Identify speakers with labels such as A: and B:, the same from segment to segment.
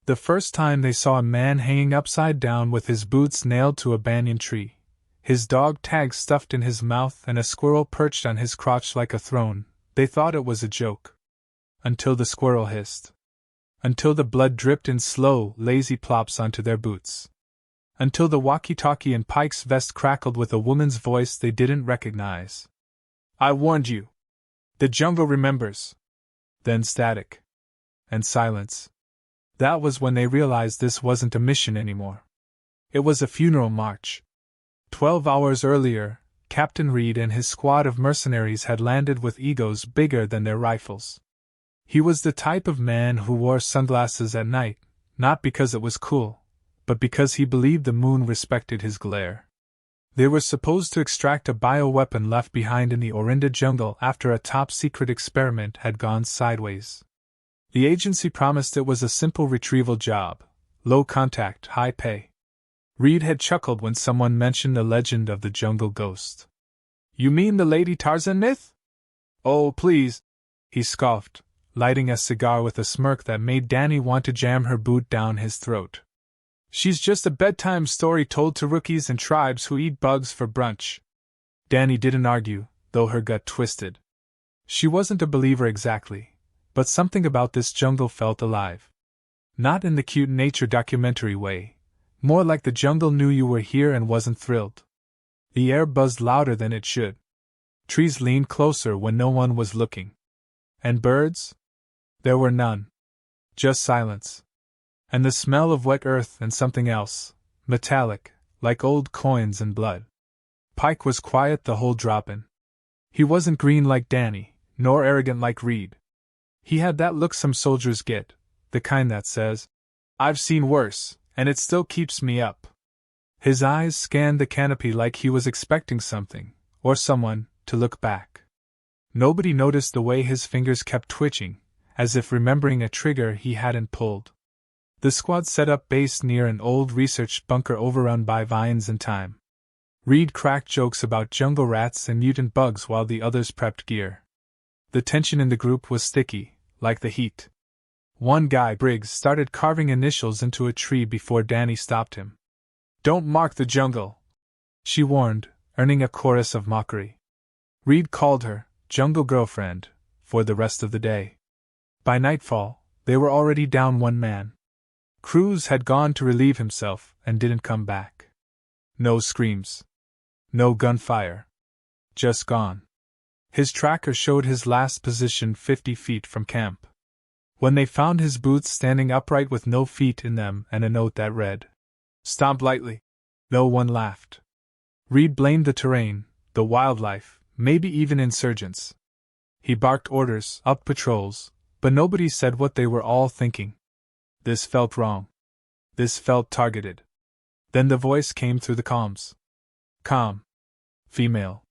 A: The first time they saw a man hanging upside down with his boots nailed to a banyan tree, his dog tag stuffed in his mouth and a squirrel perched on his crotch like a throne, they thought it was a joke. Until the squirrel hissed. Until the blood dripped in slow, lazy plops onto their boots. Until the walkie-talkie in Pike's vest crackled with a woman's voice they didn't recognize. "I warned you. The jungle remembers." Then static. And silence. That was when they realized this wasn't a mission anymore. It was a funeral march. 12 hours earlier, Captain Reed and his squad of mercenaries had landed with egos bigger than their rifles. He was the type of man who wore sunglasses at night, not because it was cool, but because he believed the moon respected his glare. They were supposed to extract a bioweapon left behind in the Orinda jungle after a top-secret experiment had gone sideways. The agency promised it was a simple retrieval job, low contact, high pay. Reed had chuckled when someone mentioned the legend of the jungle ghost. "You mean the Lady Tarzan myth?" "Oh, please," he scoffed, lighting a cigar with a smirk that made Danny want to jam her boot down his throat. "She's just a bedtime story told to rookies and tribes who eat bugs for brunch." Danny didn't argue, though her gut twisted. She wasn't a believer exactly, but something about this jungle felt alive. Not in the cute nature documentary way, more like the jungle knew you were here and wasn't thrilled. The air buzzed louder than it should. Trees leaned closer when no one was looking. And birds? There were none. Just silence. And the smell of wet earth and something else, metallic, like old coins and blood. Pike was quiet the whole drop-in. He wasn't green like Danny, nor arrogant like Reed. He had that look some soldiers get, the kind that says, "I've seen worse, and it still keeps me up." His eyes scanned the canopy like he was expecting something, or someone, to look back. Nobody noticed the way his fingers kept twitching, as if remembering a trigger he hadn't pulled. The squad set up base near an old research bunker overrun by vines and thyme. Reed cracked jokes about jungle rats and mutant bugs while the others prepped gear. The tension in the group was sticky, like the heat. One guy, Briggs, started carving initials into a tree before Danny stopped him. "Don't mark the jungle," she warned, earning a chorus of mockery. Reed called her Jungle Girlfriend for the rest of the day. By nightfall, they were already down one man. Cruz had gone to relieve himself and didn't come back. No screams. No gunfire. Just gone. His tracker showed his last position 50 feet from camp. When they found his boots standing upright with no feet in them and a note that read, "Stomp lightly," no one laughed. Reed blamed the terrain, the wildlife, maybe even insurgents. He barked orders, up patrols, but nobody said what they were all thinking. This felt wrong. This felt targeted. Then the voice came through the comms. Calm. Female.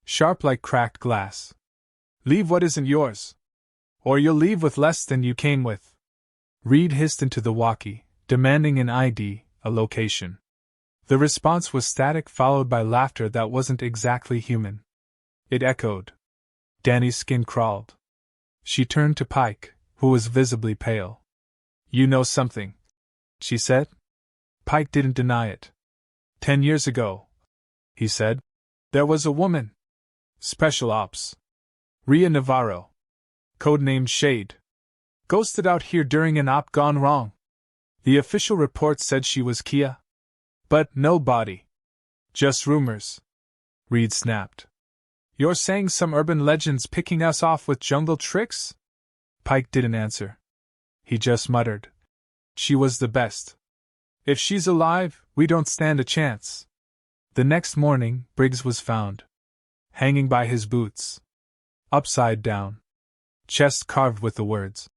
A: Sharp like cracked glass. "Leave what isn't yours. Or you'll leave with less than you came with." Reed hissed into the walkie, demanding an ID, a location. The response was static followed by laughter that wasn't exactly human. It echoed. Danny's skin crawled. She turned to Pike, who was visibly pale. "You know something," she said. Pike didn't deny it. 10 years ago," he said, "there was a woman. Special Ops. Ria Navaro. Codenamed Shade. Ghosted out here during an op gone wrong. The official report said she was Kia. But no body. Just rumors." Reed snapped. "You're saying some urban legend's picking us off with jungle tricks?" Pike didn't answer. He just muttered, "She was the best. If she's alive, we don't stand a chance." The next morning, Briggs was found. Hanging by his boots. Upside down. Chest carved with the words,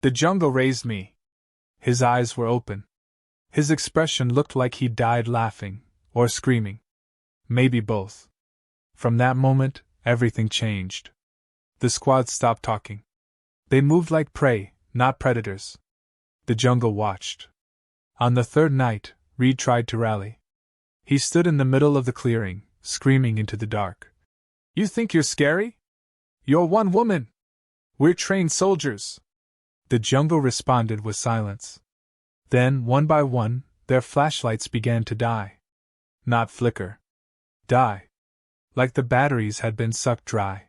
A: "The jungle raised me." His eyes were open. His expression looked like he died laughing, or screaming. Maybe both. From that moment, everything changed. The squad stopped talking. They moved like prey, not predators. The jungle watched. On the third night, Reed tried to rally. He stood in the middle of the clearing, screaming into the dark. "You think you're scary? You're one woman. We're trained soldiers." The jungle responded with silence. Then, one by one, their flashlights began to die. Not flicker. Die. Like the batteries had been sucked dry.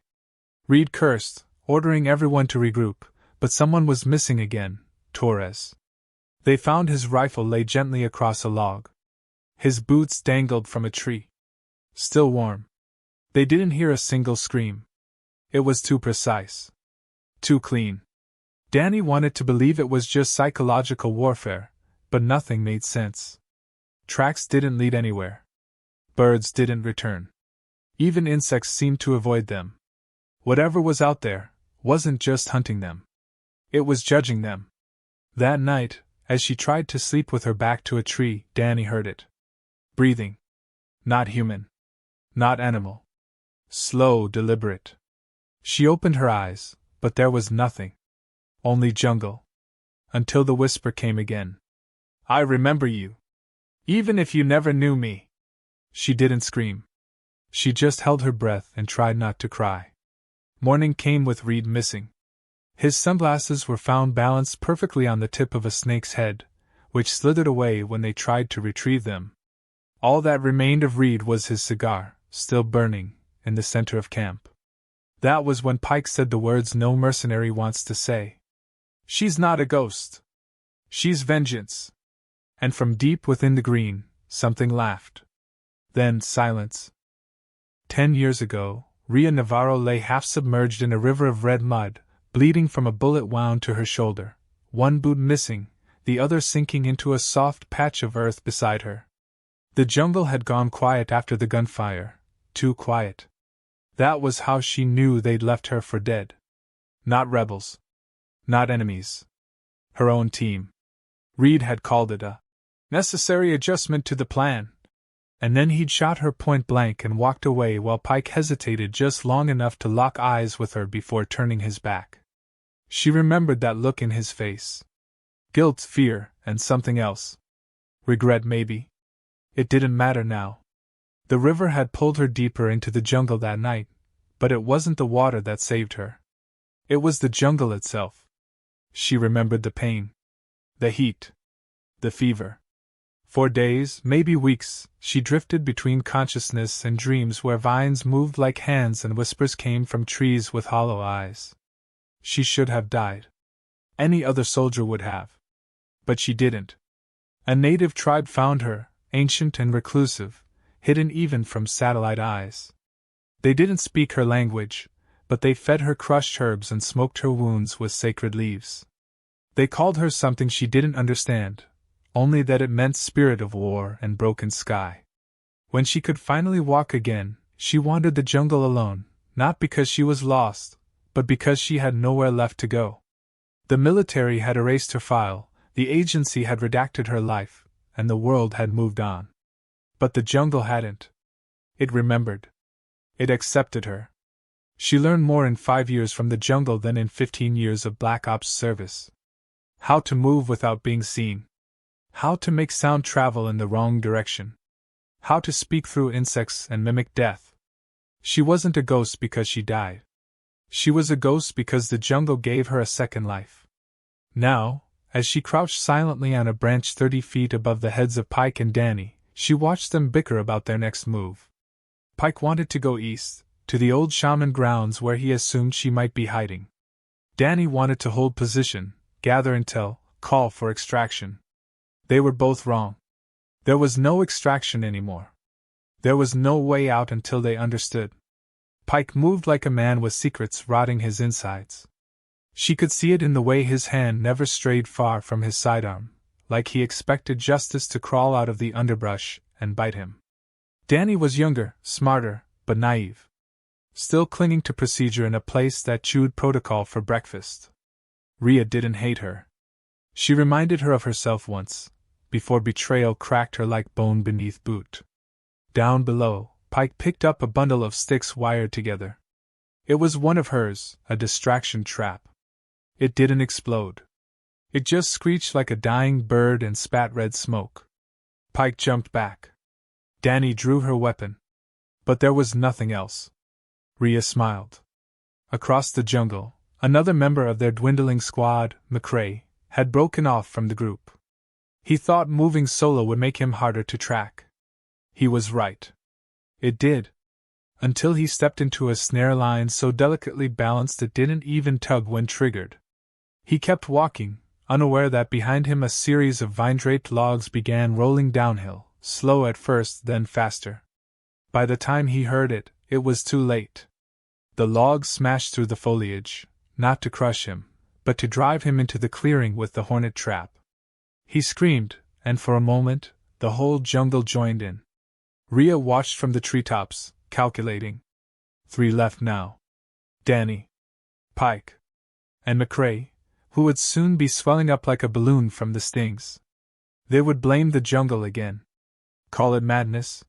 A: Reed cursed, ordering everyone to regroup, but someone was missing again, Torres. They found his rifle lay gently across a log. His boots dangled from a tree. Still warm. They didn't hear a single scream. It was too precise. Too clean. Danny wanted to believe it was just psychological warfare, but nothing made sense. Tracks didn't lead anywhere. Birds didn't return. Even insects seemed to avoid them. Whatever was out there wasn't just hunting them. It was judging them. That night, as she tried to sleep with her back to a tree, Danny heard it. Breathing. Not human. Not animal. Slow, deliberate. She opened her eyes, but there was nothing. Only jungle. Until the whisper came again. I remember you. Even if you never knew me. She didn't scream. She just held her breath and tried not to cry. Morning came with Reed missing. His sunglasses were found balanced perfectly on the tip of a snake's head, which slithered away when they tried to retrieve them. All that remained of Reed was his cigar, still burning, in the center of camp. That was when Pike said the words no mercenary wants to say. She's not a ghost. She's vengeance. And from deep within the green, something laughed. Then silence. 10 years ago, Ria Navaro lay half submerged in a river of red mud, bleeding from a bullet wound to her shoulder, one boot missing, the other sinking into a soft patch of earth beside her. The jungle had gone quiet after the gunfire, too quiet. That was how she knew they'd left her for dead. Not rebels. Not enemies. Her own team. Reed had called it a necessary adjustment to the plan. And then he'd shot her point blank and walked away while Pike hesitated just long enough to lock eyes with her before turning his back. She remembered that look in his face. Guilt, fear, and something else. Regret, maybe. It didn't matter now. The river had pulled her deeper into the jungle that night, but it wasn't the water that saved her. It was the jungle itself. She remembered the pain. The heat. The fever. For days, maybe weeks, she drifted between consciousness and dreams where vines moved like hands and whispers came from trees with hollow eyes. She should have died. Any other soldier would have. But she didn't. A native tribe found her, ancient and reclusive, hidden even from satellite eyes. They didn't speak her language, but they fed her crushed herbs and smoked her wounds with sacred leaves. They called her something she didn't understand, only that it meant spirit of war and broken sky. When she could finally walk again, she wandered the jungle alone, not because she was lost, but because she had nowhere left to go. The military had erased her file, the agency had redacted her life, and the world had moved on. But the jungle hadn't. It remembered. It accepted her. She learned more in 5 years from the jungle than in 15 years of Black Ops service. How to move without being seen. How to make sound travel in the wrong direction. How to speak through insects and mimic death. She wasn't a ghost because she died. She was a ghost because the jungle gave her a second life. Now, as she crouched silently on a branch 30 feet above the heads of Pike and Danny, she watched them bicker about their next move. Pike wanted to go east, to the old shaman grounds where he assumed she might be hiding. Danny wanted to hold position, gather intel, call for extraction. They were both wrong. There was no extraction anymore. There was no way out until they understood. Pike moved like a man with secrets rotting his insides. She could see it in the way his hand never strayed far from his sidearm, like he expected justice to crawl out of the underbrush and bite him. Danny was younger, smarter, but naive. Still clinging to procedure in a place that chewed protocol for breakfast. Ria didn't hate her. She reminded her of herself once, before betrayal cracked her like bone beneath boot. Down below, Pike picked up a bundle of sticks wired together. It was one of hers, a distraction trap. It didn't explode. It just screeched like a dying bird and spat red smoke. Pike jumped back. Danny drew her weapon. But there was nothing else. Ria smiled. Across the jungle, another member of their dwindling squad, McCrae, had broken off from the group. He thought moving solo would make him harder to track. He was right. It did. Until he stepped into a snare line so delicately balanced it didn't even tug when triggered. He kept walking, unaware that behind him a series of vine-draped logs began rolling downhill, slow at first, then faster. By the time he heard it, it was too late. The logs smashed through the foliage, not to crush him, but to drive him into the clearing with the hornet trap. He screamed, and for a moment, the whole jungle joined in. Ria watched from the treetops, calculating. 3 left now. Danny, Pike, and McCrae, who would soon be swelling up like a balloon from the stings. They would blame the jungle again. Call it madness?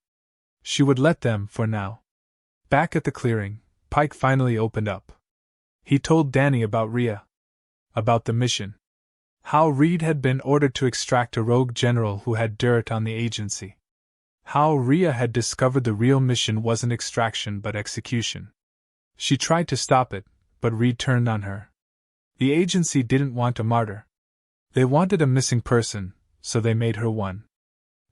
A: She would let them for now. Back at the clearing, Pike finally opened up. He told Danny about Ria. About the mission. How Reed had been ordered to extract a rogue general who had dirt on the agency. How Ria had discovered the real mission wasn't extraction but execution. She tried to stop it, but Reed turned on her. The agency didn't want a martyr. They wanted a missing person, so they made her one.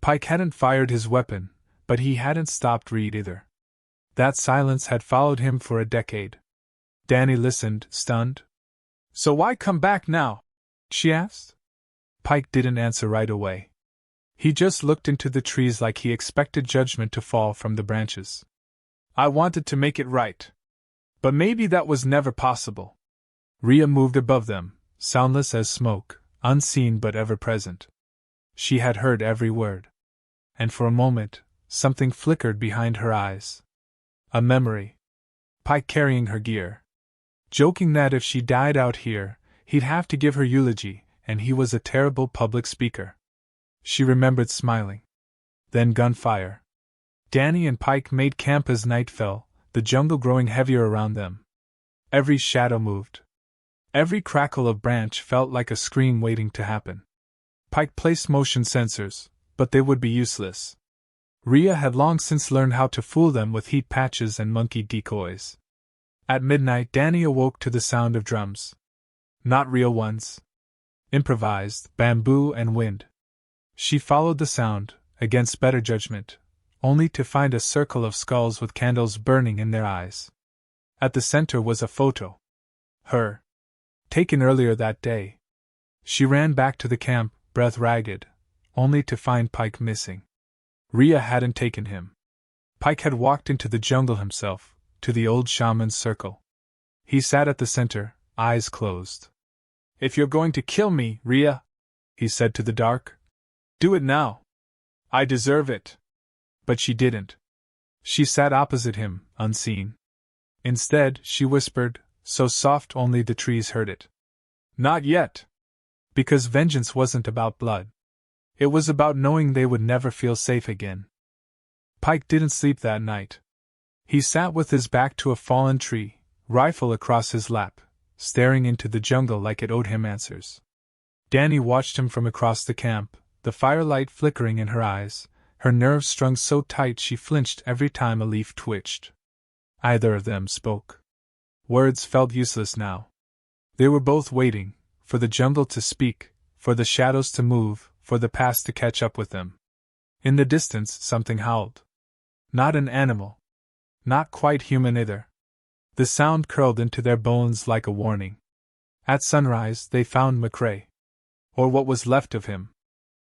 A: Pike hadn't fired his weapon, but he hadn't stopped Reed either. That silence had followed him for a decade. Danny listened, stunned. So why come back now? She asked. Pike didn't answer right away. He just looked into the trees like he expected judgment to fall from the branches. I wanted to make it right. But maybe that was never possible. Ria moved above them, soundless as smoke, unseen but ever present. She had heard every word. And for a moment, something flickered behind her eyes. A memory. Pike carrying her gear. Joking that if she died out here, he'd have to give her eulogy, and he was a terrible public speaker. She remembered smiling. Then gunfire. Danny and Pike made camp as night fell, the jungle growing heavier around them. Every shadow moved. Every crackle of branch felt like a scream waiting to happen. Pike placed motion sensors, but they would be useless. Ria had long since learned how to fool them with heat patches and monkey decoys. At midnight, Danny awoke to the sound of drums. Not real ones. Improvised, bamboo and wind. She followed the sound, against better judgment, only to find a circle of skulls with candles burning in their eyes. At the center was a photo. Her. Taken earlier that day. She ran back to the camp, breath ragged, only to find Pike missing. Ria hadn't taken him. Pike had walked into the jungle himself, to the old shaman's circle. He sat at the center, eyes closed. If you're going to kill me, Ria, he said to the dark, do it now. I deserve it. But she didn't. She sat opposite him, unseen. Instead, she whispered, so soft only the trees heard it. Not yet. Because vengeance wasn't about blood. It was about knowing they would never feel safe again. Pike didn't sleep that night. He sat with his back to a fallen tree, rifle across his lap, staring into the jungle like it owed him answers. Danny watched him from across the camp, the firelight flickering in her eyes, her nerves strung so tight she flinched every time a leaf twitched. Either of them spoke. Words felt useless now. They were both waiting, for the jungle to speak, for the shadows to move, for the past to catch up with them. In the distance, something howled. Not an animal. Not quite human either. The sound curled into their bones like a warning. At sunrise, they found McCrae. Or what was left of him.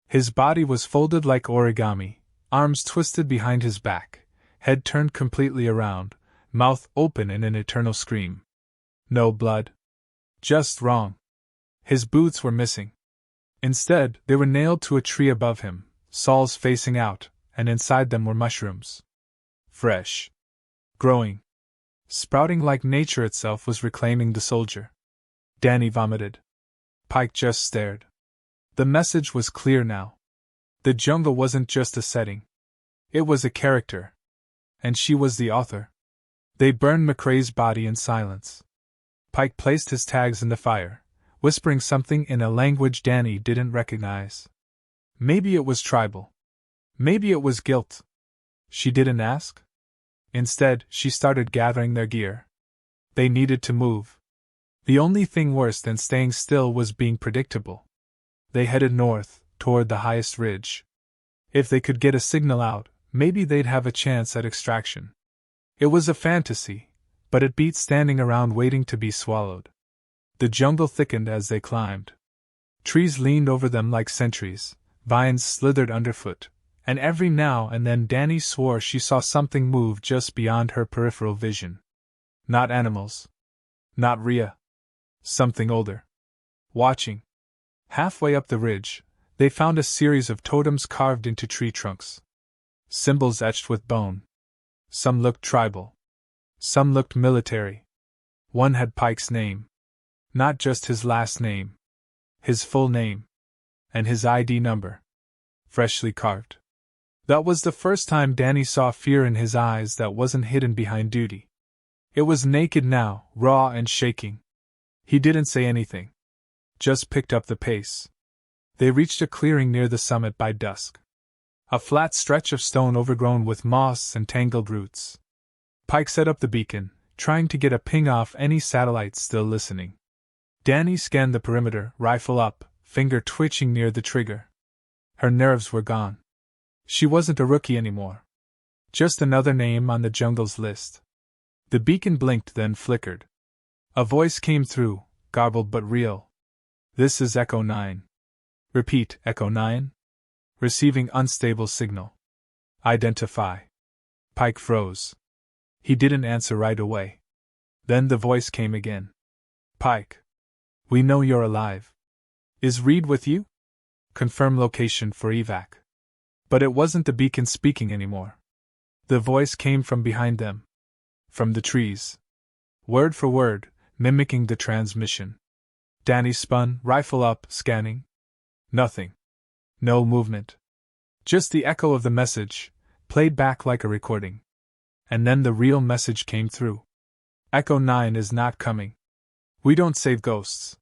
A: His body was folded like origami, arms twisted behind his back, head turned completely around, mouth open in an eternal scream. No blood. Just wrong. His boots were missing. Instead, they were nailed to a tree above him, soles facing out, and inside them were mushrooms. Fresh. Growing. Sprouting like nature itself was reclaiming the soldier. Danny vomited. Pike just stared. The message was clear now. The jungle wasn't just a setting. It was a character. And she was the author. They burned McCrae's body in silence. Pike placed his tags in the fire, whispering something in a language Danny didn't recognize. Maybe it was tribal. Maybe it was guilt. She didn't ask. Instead, she started gathering their gear. They needed to move. The only thing worse than staying still was being predictable. They headed north, toward the highest ridge. If they could get a signal out, maybe they'd have a chance at extraction. It was a fantasy, but it beat standing around waiting to be swallowed. The jungle thickened as they climbed. Trees leaned over them like sentries, vines slithered underfoot, and every now and then Danny swore she saw something move just beyond her peripheral vision. Not animals. Not Ria. Something older. Watching. Halfway up the ridge, they found a series of totems carved into tree trunks. Symbols etched with bone. Some looked tribal. Some looked military. One had Pike's name. Not just his last name. His full name. And his ID number. Freshly carved. That was the first time Danny saw fear in his eyes that wasn't hidden behind duty. It was naked now, raw and shaking. He didn't say anything. Just picked up the pace. They reached a clearing near the summit by dusk. A flat stretch of stone overgrown with moss and tangled roots. Pike set up the beacon, trying to get a ping off any satellites still listening. Danny scanned the perimeter, rifle up, finger twitching near the trigger. Her nerves were gone. She wasn't a rookie anymore. Just another name on the jungle's list. The beacon blinked, then flickered. A voice came through, garbled but real. "This is Echo 9. Repeat, Echo 9. Receiving unstable signal. Identify." Pike froze. He didn't answer right away. Then the voice came again. "Pike. We know you're alive. Is Reed with you? Confirm location for evac." But it wasn't the beacon speaking anymore. The voice came from behind them. From the trees. Word for word, mimicking the transmission. Danny spun, rifle up, scanning. Nothing. No movement. Just the echo of the message, played back like a recording. And then the real message came through. "Echo 9 is not coming. We don't save ghosts."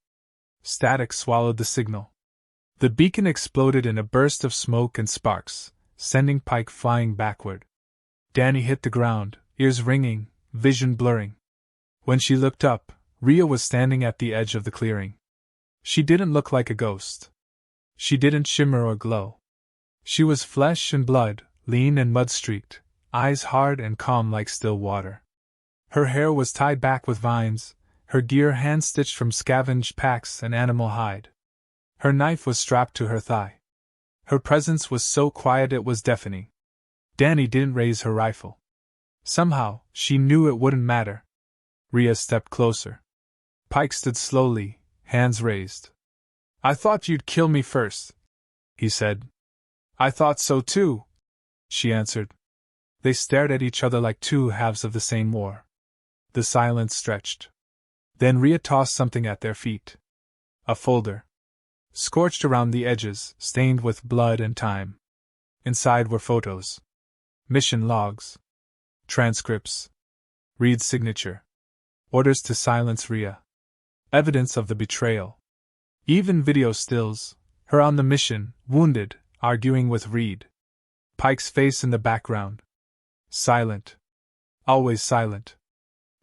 A: Static swallowed the signal. The beacon exploded in a burst of smoke and sparks, sending Pike flying backward. Danny hit the ground, ears ringing, vision blurring. When she looked up, Ria was standing at the edge of the clearing. She didn't look like a ghost. She didn't shimmer or glow. She was flesh and blood, lean and mud-streaked, eyes hard and calm like still water. Her hair was tied back with vines, her gear hand-stitched from scavenged packs and animal hide. Her knife was strapped to her thigh. Her presence was so quiet it was deafening. Danny didn't raise her rifle. Somehow, she knew it wouldn't matter. Ria stepped closer. Pike stood slowly, hands raised. "I thought you'd kill me first," he said. "I thought so too," she answered. They stared at each other like two halves of the same war. The silence stretched. Then Ria tossed something at their feet. A folder. Scorched around the edges, stained with blood and time. Inside were photos. Mission logs. Transcripts. Reed's signature. Orders to silence Ria. Evidence of the betrayal. Even video stills, her on the mission, wounded, arguing with Reed. Pike's face in the background. Silent. Always silent.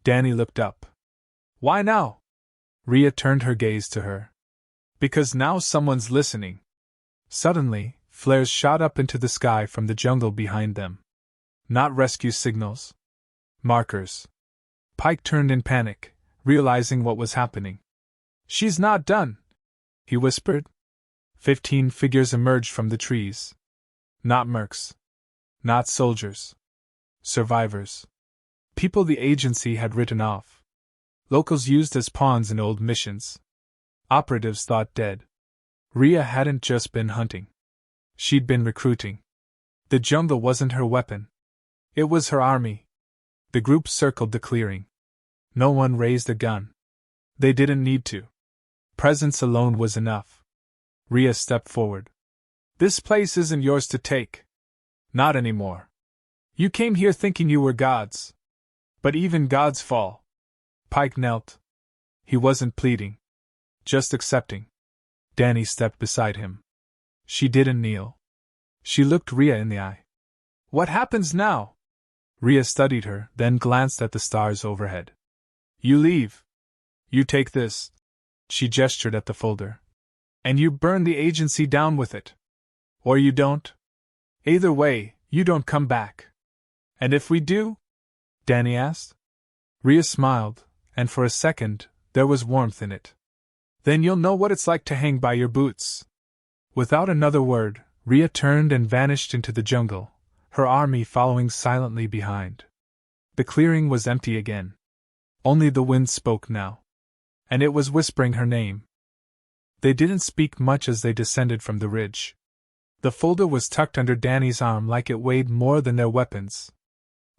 A: Danny looked up. "Why now?" Ria turned her gaze to her. "Because now someone's listening." Suddenly, flares shot up into the sky from the jungle behind them. Not rescue signals. Markers. Pike turned in panic, realizing what was happening. "She's not done," he whispered. 15 figures emerged from the trees. Not mercs. Not soldiers. Survivors. People the agency had written off. Locals used as pawns in old missions. Operatives thought dead. Ria hadn't just been hunting. She'd been recruiting. The jungle wasn't her weapon. It was her army. The group circled the clearing. No one raised a gun. They didn't need to. Presence alone was enough. Ria stepped forward. "This place isn't yours to take. Not anymore. You came here thinking you were gods. But even gods fall." Pike knelt. He wasn't pleading. Just accepting. Danny stepped beside him. She didn't kneel. She looked Ria in the eye. "What happens now?" Ria studied her, then glanced at the stars overhead. "You leave. You take this." She gestured at the folder. "And you burn the agency down with it." Or you don't. Either way, you don't come back. And if we do? Danny asked. Ria smiled, and for a second, there was warmth in it. Then you'll know what it's like to hang by your boots. Without another word, Ria turned and vanished into the jungle, her army following silently behind. The clearing was empty again. Only the wind spoke now. And it was whispering her name. They didn't speak much as they descended from the ridge. The folder was tucked under Danny's arm like it weighed more than their weapons.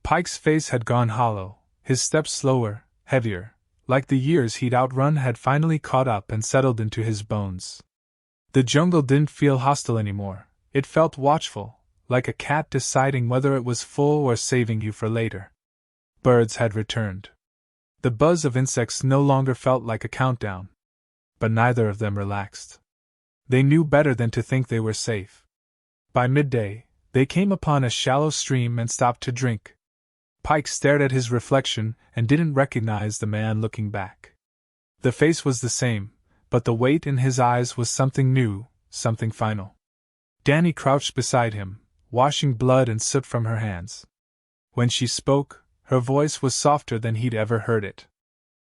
A: Pike's face had gone hollow, his steps slower, heavier, like the years he'd outrun had finally caught up and settled into his bones. The jungle didn't feel hostile anymore, it felt watchful, like a cat deciding whether it was full or saving you for later. Birds had returned. The buzz of insects no longer felt like a countdown. But neither of them relaxed. They knew better than to think they were safe. By midday, they came upon a shallow stream and stopped to drink. Pike stared at his reflection and didn't recognize the man looking back. The face was the same, but the weight in his eyes was something new, something final. Danny crouched beside him, washing blood and soot from her hands. When she spoke, her voice was softer than he'd ever heard it.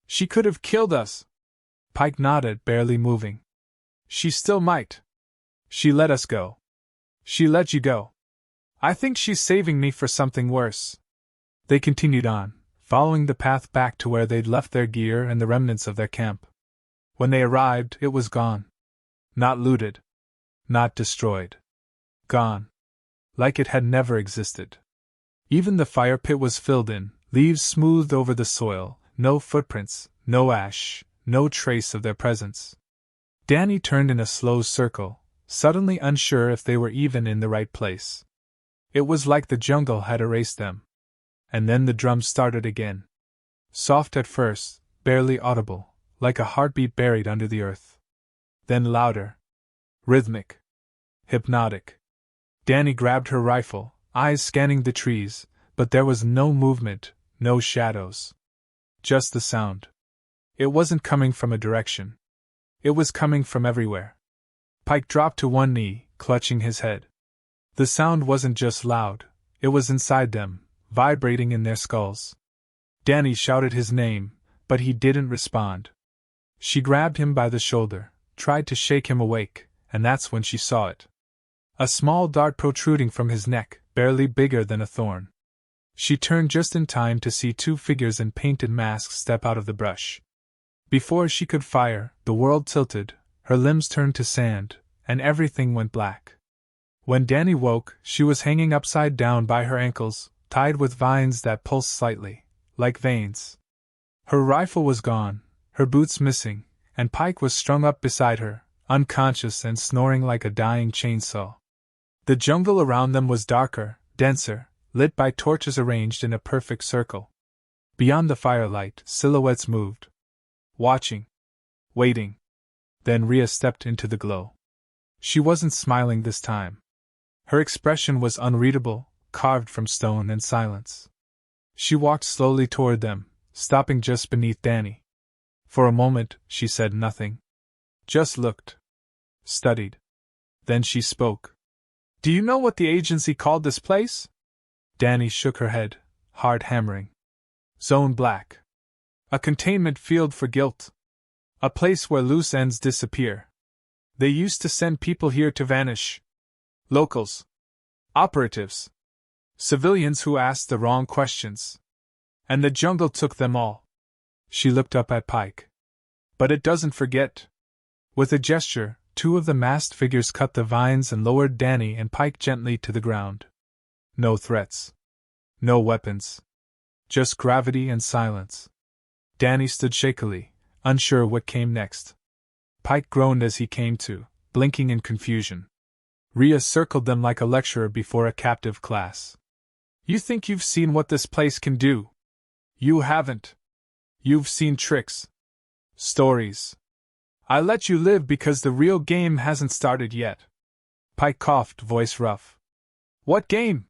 A: "She could have killed us." Pike nodded, barely moving. "She still might. She let us go." "She let you go." "I think she's saving me for something worse." They continued on, following the path back to where they'd left their gear and the remnants of their camp. When they arrived, it was gone. Not looted. Not destroyed. Gone. Like it had never existed. Even the fire pit was filled in, leaves smoothed over the soil, no footprints, no ash, no trace of their presence. Danny turned in a slow circle, suddenly unsure if they were even in the right place. It was like the jungle had erased them. And then the drums started again. Soft at first, barely audible, like a heartbeat buried under the earth. Then louder. Rhythmic. Hypnotic. Danny grabbed her rifle, eyes scanning the trees, but there was no movement, no shadows. Just the sound. It wasn't coming from a direction. It was coming from everywhere. Pike dropped to one knee, clutching his head. The sound wasn't just loud, it was inside them, vibrating in their skulls. Danny shouted his name, but he didn't respond. She grabbed him by the shoulder, tried to shake him awake, and that's when she saw it. A small dart protruding from his neck, barely bigger than a thorn. She turned just in time to see two figures in painted masks step out of the brush. Before she could fire, the world tilted, her limbs turned to sand, and everything went black. When Danny woke, she was hanging upside down by her ankles, tied with vines that pulsed slightly, like veins. Her rifle was gone, her boots missing, and Pike was strung up beside her, unconscious and snoring like a dying chainsaw. The jungle around them was darker, denser, lit by torches arranged in a perfect circle. Beyond the firelight, silhouettes moved. Watching. Waiting. Then Ria stepped into the glow. She wasn't smiling this time. Her expression was unreadable, carved from stone and silence. She walked slowly toward them, stopping just beneath Danny. For a moment, she said nothing. Just looked. Studied. Then she spoke. "Do you know what the agency called this place?" Danny shook her head, heart hammering. "Zone Black. A containment field for guilt. A place where loose ends disappear. They used to send people here to vanish. Locals. Operatives. Civilians who asked the wrong questions. And the jungle took them all." She looked up at Pike. "But it doesn't forget." With a gesture, two of the masked figures cut the vines and lowered Danny and Pike gently to the ground. No threats. No weapons. Just gravity and silence. Danny stood shakily, unsure what came next. Pike groaned as he came to, blinking in confusion. Ria circled them like a lecturer before a captive class. "You think you've seen what this place can do? You haven't. You've seen tricks. Stories. I let you live because the real game hasn't started yet." Pike coughed, voice rough. "What game?"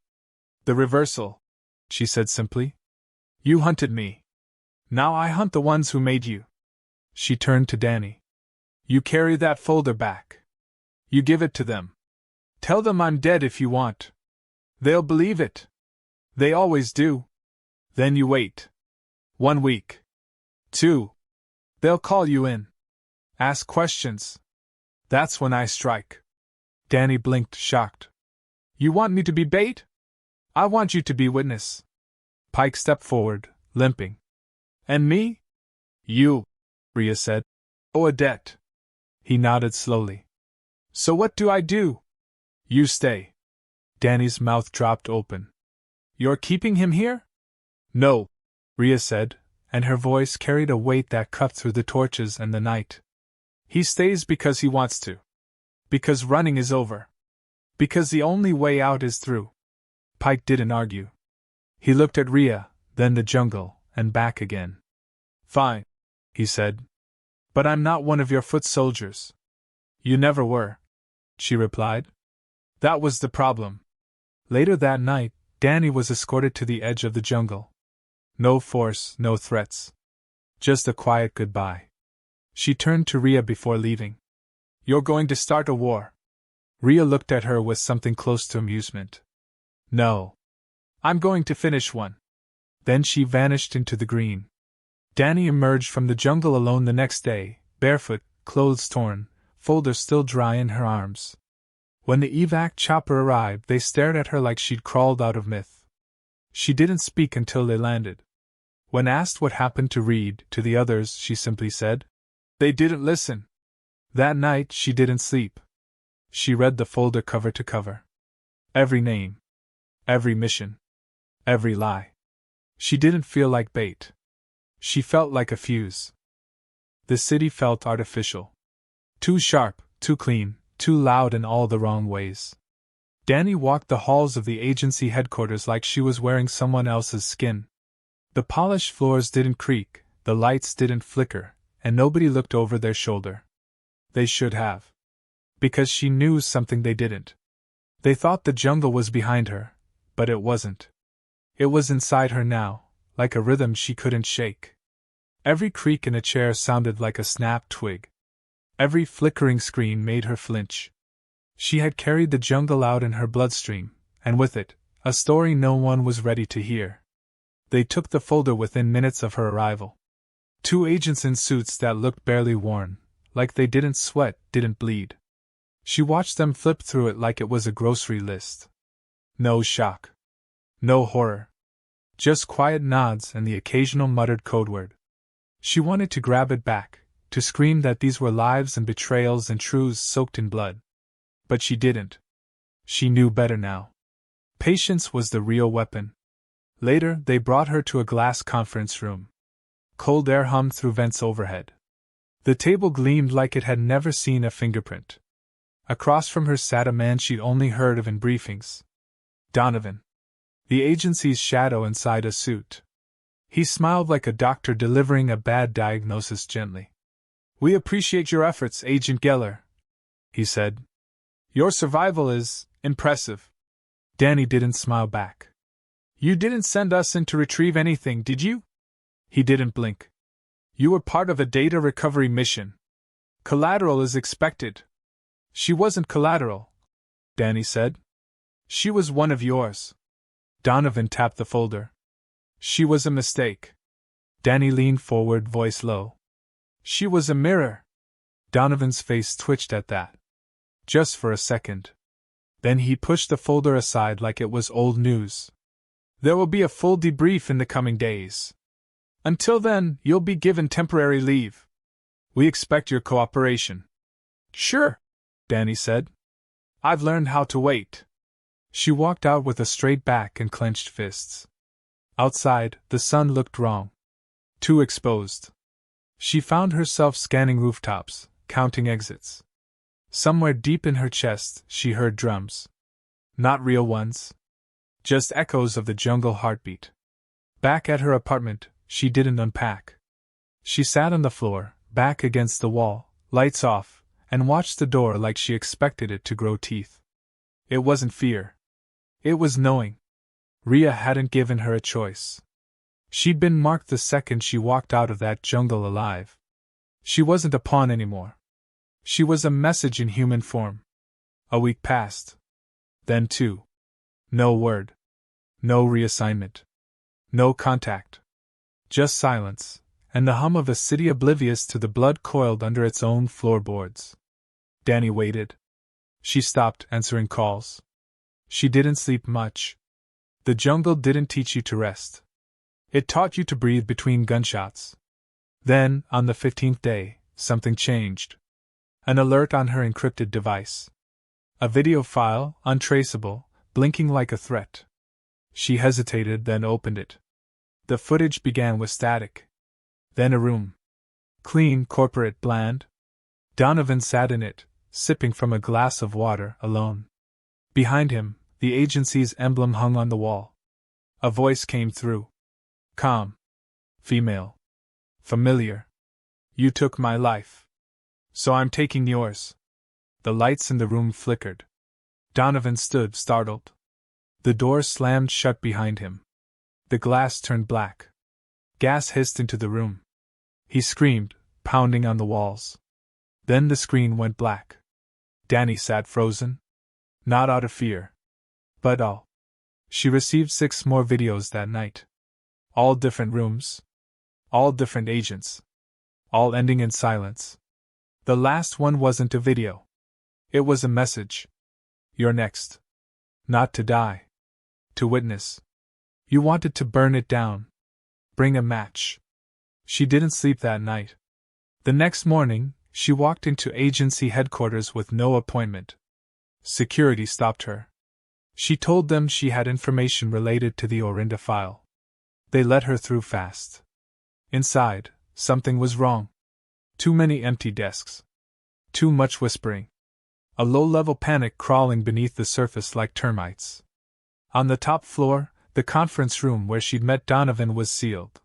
A: "The reversal," she said simply. "You hunted me. Now I hunt the ones who made you." She turned to Danny. "You carry that folder back. You give it to them. Tell them I'm dead if you want. They'll believe it. They always do. Then you wait. 1 week. 2. They'll call you in. Ask questions. That's when I strike. Danny blinked, shocked. You want me to be bait? I want you to be witness. Pike stepped forward, limping. And me? You, Ria said. Owe a debt. He nodded slowly. So what do I do? You stay. Danny's mouth dropped open. You're keeping him here? No, Ria said, and her voice carried a weight that cut through the torches and the night. He stays because he wants to. Because running is over. Because the only way out is through. Pike didn't argue. He looked at Ria, then the jungle, and back again. Fine, he said. But I'm not one of your foot soldiers. You never were, she replied. That was the problem. Later that night, Danny was escorted to the edge of the jungle. No force, no threats. Just a quiet goodbye. She turned to Ria before leaving. You're going to start a war. Ria looked at her with something close to amusement. No. I'm going to finish one. Then she vanished into the green. Danny emerged from the jungle alone the next day, barefoot, clothes torn, folder still dry in her arms. When the evac chopper arrived, they stared at her like she'd crawled out of myth. She didn't speak until they landed. When asked what happened to Reed, to the others, she simply said, They didn't listen. That night she didn't sleep. She read the folder cover to cover. Every name. Every mission. Every lie. She didn't feel like bait. She felt like a fuse. The city felt artificial. Too sharp, too clean, too loud in all the wrong ways. Danny walked the halls of the agency headquarters like she was wearing someone else's skin. The polished floors didn't creak, the lights didn't flicker, and nobody looked over their shoulder. They should have. Because she knew something they didn't. They thought the jungle was behind her, but it wasn't. It was inside her now, like a rhythm she couldn't shake. Every creak in a chair sounded like a snapped twig. Every flickering screen made her flinch. She had carried the jungle out in her bloodstream, and with it, a story no one was ready to hear. They took the folder within minutes of her arrival. 2 agents in suits that looked barely worn, like they didn't sweat, didn't bleed. She watched them flip through it like it was a grocery list. No shock. No horror. Just quiet nods and the occasional muttered code word. She wanted to grab it back, to scream that these were lives and betrayals and truths soaked in blood. But she didn't. She knew better now. Patience was the real weapon. Later, they brought her to a glass conference room. Cold air hummed through vents overhead. The table gleamed like it had never seen a fingerprint. Across from her sat a man she'd only heard of in briefings. Donovan. The agency's shadow inside a suit. He smiled like a doctor delivering a bad diagnosis gently. We appreciate your efforts, Agent Geller, he said. Your survival is impressive. Danny didn't smile back. You didn't send us in to retrieve anything, did you? He didn't blink. You were part of a data recovery mission. Collateral is expected. She wasn't collateral, Danny said. She was one of yours. Donovan tapped the folder. She was a mistake. Danny leaned forward, voice low. She was a mirror. Donovan's face twitched at that. Just for a second. Then he pushed the folder aside like it was old news. There will be a full debrief in the coming days. Until then, you'll be given temporary leave. We expect your cooperation. Sure, Danny said. I've learned how to wait. She walked out with a straight back and clenched fists. Outside, the sun looked wrong. Too exposed. She found herself scanning rooftops, counting exits. Somewhere deep in her chest, she heard drums. Not real ones. Just echoes of the jungle heartbeat. Back at her apartment, she didn't unpack. She sat on the floor, back against the wall, lights off, and watched the door like she expected it to grow teeth. It wasn't fear. It was knowing. Ria hadn't given her a choice. She'd been marked the second she walked out of that jungle alive. She wasn't a pawn anymore. She was a message in human form. A week passed. Then 2. No word. No reassignment. No contact. Just silence, and the hum of a city oblivious to the blood coiled under its own floorboards. Danny waited. She stopped answering calls. She didn't sleep much. The jungle didn't teach you to rest. It taught you to breathe between gunshots. Then, on the 15th day, something changed. An alert on her encrypted device. A video file, untraceable, blinking like a threat. She hesitated, then opened it. The footage began with static. Then a room. Clean, corporate, bland. Donovan sat in it, sipping from a glass of water, alone. Behind him, the agency's emblem hung on the wall. A voice came through. Calm. Female. Familiar. You took my life. So I'm taking yours. The lights in the room flickered. Donovan stood, startled. The door slammed shut behind him. The glass turned black. Gas hissed into the room. He screamed, pounding on the walls. Then the screen went black. Danny sat frozen. Not out of fear. But all. She received 6 more videos that night. All different rooms. All different agents. All ending in silence. The last one wasn't a video. It was a message. You're next. Not to die. To witness. You wanted to burn it down. Bring a match. She didn't sleep that night. The next morning, she walked into agency headquarters with no appointment. Security stopped her. She told them she had information related to the Orinda file. They let her through fast. Inside, something was wrong. Too many empty desks. Too much whispering. A low-level panic crawling beneath the surface like termites. On the top floor, the conference room where she'd met Donovan was sealed.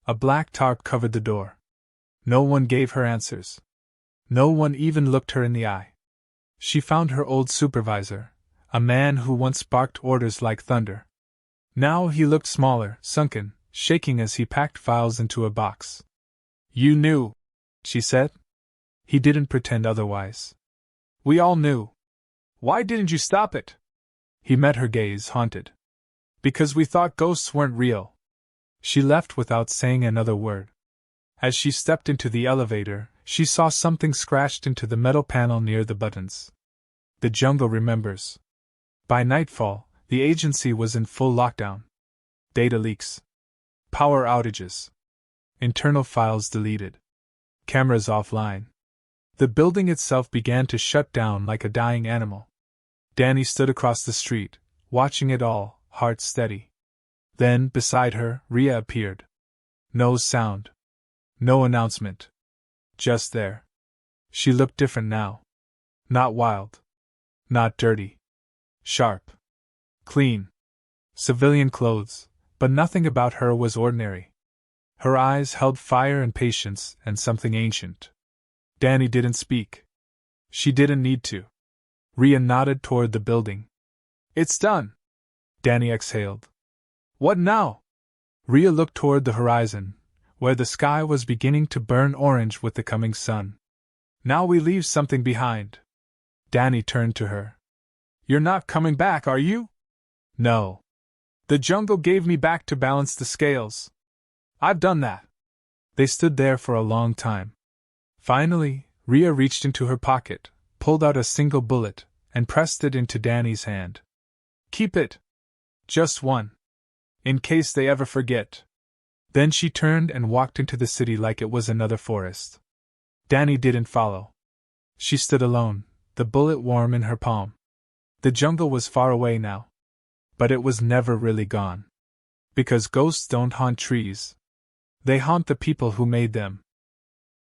A: A black tarp covered the door. No one gave her answers. No one even looked her in the eye. She found her old supervisor, a man who once barked orders like thunder. Now he looked smaller, sunken, shaking as he packed files into a box. You knew, she said. He didn't pretend otherwise. We all knew. Why didn't you stop it? He met her gaze, haunted. Because we thought ghosts weren't real. She left without saying another word. As she stepped into the elevator, she saw something scratched into the metal panel near the buttons. The jungle remembers. By nightfall, the agency was in full lockdown. Data leaks. Power outages. Internal files deleted. Cameras offline. The building itself began to shut down like a dying animal. Danny stood across the street, watching it all, heart steady. Then, beside her, Ria appeared. No sound. No announcement. Just there. She looked different now. Not wild. Not dirty. Sharp. Clean. Civilian clothes, but nothing about her was ordinary. Her eyes held fire and patience and something ancient. Danny didn't speak. She didn't need to. Ria nodded toward the building. It's done. Danny exhaled. What now? Ria looked toward the horizon, where the sky was beginning to burn orange with the coming sun. Now we leave something behind. Danny turned to her. You're not coming back, are you? No. The jungle gave me back to balance the scales. I've done that. They stood there for a long time. Finally, Ria reached into her pocket, pulled out a single bullet, and pressed it into Danny's hand. Keep it. Just one. In case they ever forget. Then she turned and walked into the city like it was another forest. Danny didn't follow. She stood alone, the bullet warm in her palm. The jungle was far away now. But it was never really gone. Because ghosts don't haunt trees. They haunt the people who made them.